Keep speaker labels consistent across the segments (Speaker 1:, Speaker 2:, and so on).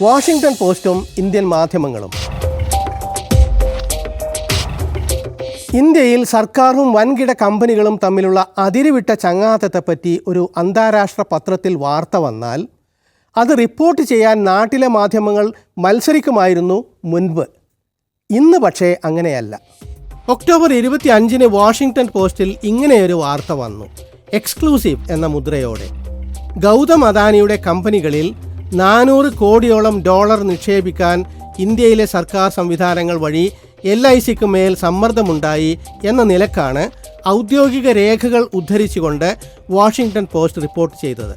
Speaker 1: Washington പോസ്റ്റും Indian മാധ്യമങ്ങളും. ഇന്ത്യയിൽ സർക്കാരും വൻകിട കമ്പനികളും തമ്മിലുള്ള അതിരുവിട്ട ചങ്ങാത്തത്തെപ്പറ്റി ഒരു അന്താരാഷ്ട്ര പത്രത്തിൽ വാർത്ത വന്നാൽ അത് റിപ്പോർട്ട് ചെയ്യാൻ നാട്ടിലെ മാധ്യമങ്ങൾ മത്സരിക്കുമായിരുന്നു മുൻപ്. ഇന്ന് പക്ഷേ അങ്ങനെയല്ല. ഒക്ടോബർ 25 വാഷിംഗ്ടൺ പോസ്റ്റിൽ ഇങ്ങനെയൊരു വാർത്ത വന്നു, എക്സ്ക്ലൂസീവ് എന്ന മുദ്രയോടെ. ഗൗതം അദാനിയുടെ കമ്പനികളിൽ 400 കോടിയോളം ഡോളർ നിക്ഷേപിക്കാൻ ഇന്ത്യയിലെ സർക്കാർ സംവിധാനങ്ങൾ വഴി LICക്ക് മേൽ സമ്മർദ്ദമുണ്ടായി എന്ന നിലക്കാണ് ഔദ്യോഗിക രേഖകൾ ഉദ്ധരിച്ചുകൊണ്ട് വാഷിംഗ്ടൺ പോസ്റ്റ് റിപ്പോർട്ട് ചെയ്തത്.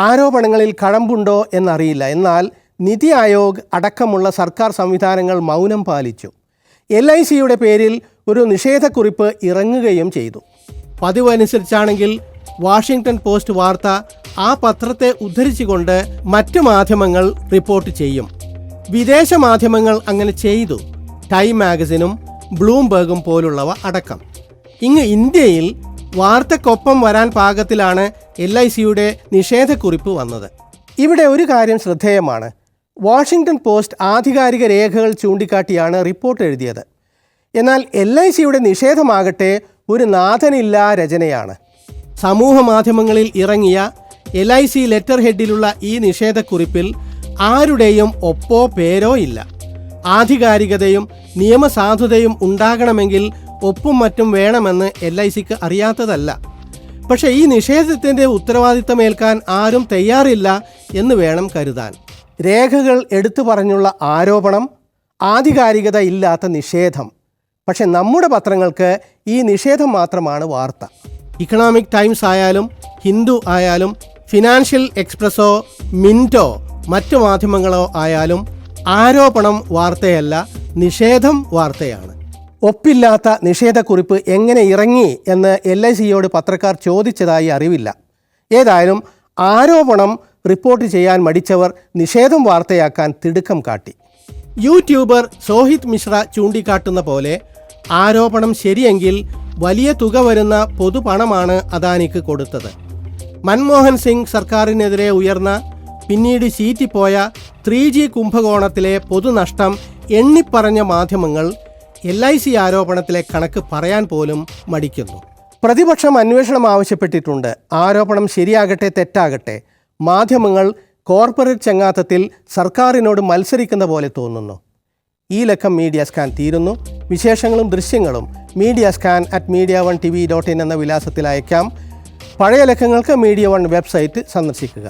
Speaker 1: ആരോപണങ്ങളിൽ കഴമ്പുണ്ടോ എന്നറിയില്ല. എന്നാൽ നിതി ആയോഗ് അടക്കമുള്ള സർക്കാർ സംവിധാനങ്ങൾ മൗനം പാലിച്ചു. LICയുടെ പേരിൽ ഒരു നിഷേധക്കുറിപ്പ് ഇറങ്ങുകയും ചെയ്തു. പതിവനുസരിച്ചാണെങ്കിൽ വാഷിംഗ്ടൺ പോസ്റ്റ് വാർത്ത ആ പത്രത്തെ ഉദ്ധരിച്ചുകൊണ്ട് മറ്റു മാധ്യമങ്ങൾ റിപ്പോർട്ട് ചെയ്യും. വിദേശ മാധ്യമങ്ങൾ അങ്ങനെ ചെയ്തു, ടൈം മാഗസിനും ബ്ലൂംബർഗും പോലുള്ളവ അടക്കം. ഇങ്ങ് ഇന്ത്യയിൽ വാർത്തക്കൊപ്പം വരാൻ പാകത്തിലാണ് LICയുടെ നിഷേധക്കുറിപ്പ് വന്നത്. ഇവിടെ ഒരു കാര്യം ശ്രദ്ധേയമാണ്. വാഷിംഗ്ടൺ പോസ്റ്റ് ആധികാരിക രേഖകൾ ചൂണ്ടിക്കാട്ടിയാണ് റിപ്പോർട്ട് എഴുതിയത്. എന്നാൽ LICയുടെ നിഷേധമാകട്ടെ ഒരു നാഥനില്ലാ രചനയാണ്. സമൂഹ മാധ്യമങ്ങളിൽ ഇറങ്ങിയ LIC ലെറ്റർ ഹെഡിലുള്ള ഈ നിഷേധക്കുറിപ്പിൽ ആരുടെയും ഒപ്പോ പേരോ ഇല്ല. ആധികാരികതയും നിയമസാധുതയും ഉണ്ടാകണമെങ്കിൽ ഒപ്പും മറ്റും വേണമെന്ന് LICക്ക് അറിയാത്തതല്ല. പക്ഷേ ഈ നിഷേധത്തിൻ്റെ ഉത്തരവാദിത്തമേൽക്കാൻ ആരും തയ്യാറില്ല എന്ന് വേണം കരുതാൻ. രേഖകൾ എടുത്തു പറഞ്ഞുള്ള ആരോപണം, ആധികാരികത ഇല്ലാത്ത നിഷേധം. പക്ഷെ നമ്മുടെ പത്രങ്ങൾക്ക് ഈ നിഷേധം മാത്രമാണ് വാർത്ത. ഇക്കണോമിക് ടൈംസ് ആയാലും ഹിന്ദു ആയാലും ഫിനാൻഷ്യൽ എക്സ്പ്രസ്സോ മിൻറ്റോ മറ്റു മാധ്യമങ്ങളോ ആയാലും ആരോപണം വാർത്തയല്ല, നിഷേധം വാർത്തയാണ്. ഒപ്പില്ലാത്ത നിഷേധക്കുറിപ്പ് എങ്ങനെ ഇറങ്ങി എന്ന് LICയോട് പത്രക്കാർ ചോദിച്ചതായി അറിവില്ല. ഏതായാലും ആരോപണം റിപ്പോർട്ട് ചെയ്യാൻ മടിച്ചവർ നിഷേധം വാർത്തയാക്കാൻ തിടുക്കം കാട്ടി. യൂട്യൂബർ സോഹിത് മിശ്ര ചൂണ്ടിക്കാട്ടുന്ന പോലെ ആരോപണം ശരിയെങ്കിൽ വലിയ തുക വരുന്ന പൊതുപണമാണ് അദാനിക്ക് കൊടുത്തത്. മൻമോഹൻ സിംഗ് സർക്കാരിനെതിരെ ഉയർന്ന, പിന്നീട് ചീറ്റിപ്പോയ 3G കുംഭകോണത്തിലെ പൊതുനഷ്ടം എണ്ണിപ്പറഞ്ഞ മാധ്യമങ്ങൾ LIC ആരോപണത്തിലെ കണക്ക് പറയാൻ പോലും മടിക്കുന്നു. പ്രതിപക്ഷം അന്വേഷണം ആവശ്യപ്പെട്ടിട്ടുണ്ട്. ആരോപണം ശരിയാകട്ടെ തെറ്റാകട്ടെ, മാധ്യമങ്ങൾ കോർപ്പറേറ്റ് ചങ്ങാത്തത്തിൽ സർക്കാരിനോട് മത്സരിക്കുന്ന പോലെ തോന്നുന്നു. ഈ ലക്കം മീഡിയ സ്കാൻ തീരുന്നു. വിശേഷങ്ങളും ദൃശ്യങ്ങളും mediascan@mediaonetv.in എന്ന വിലാസത്തിൽ അയക്കാം. പഴയ ലക്കങ്ങൾക്ക് Media One വെബ്സൈറ്റ് സന്ദർശിക്കുക.